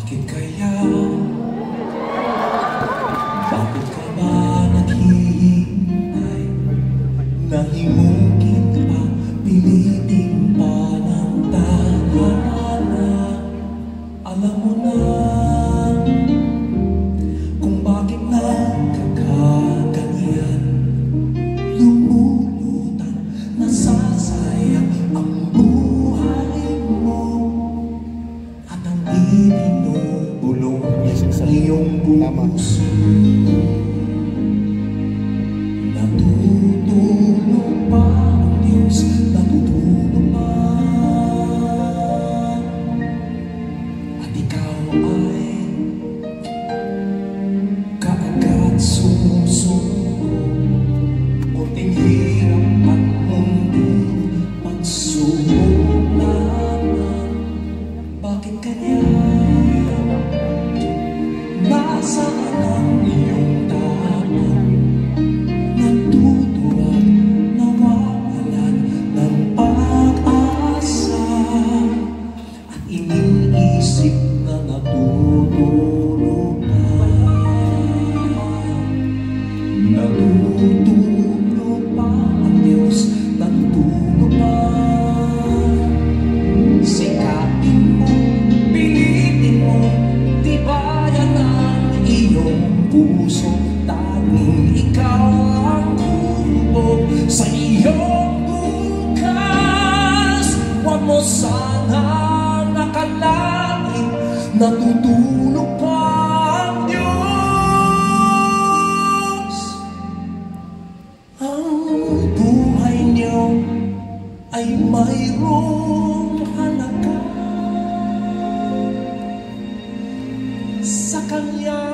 Bakit kaya? Bakit ka ba naghihintay? Nahimungkit pa, pilitin pa ng tadhana. Alam mo na kung bakit nagkakaganyan. Lumulutang, nasasayang ang buhay mo at ang ibinubulong sa iyong puso. Natutulog pa ang Diyos, natutulog pa, at ikaw ay kaagad sumusuko. Kunting hirap at munting pagsubok naman. Bakit kaya? Nasaan ang iyong tapang? Natutuwa, nawawalan ng pag-asa, at iniisip na natutulog na. Natutulog pa ang Diyos, natutulog pa. Sikapin mo, pilitin mo, di ba yan ang iyong puso? Tanging ikaw ang hubog sa iyong bukas. Huwag mo sanang akalain natutulog pa ang Diyos. Ang buhay niyo ay mayroong halaga sa Kanya.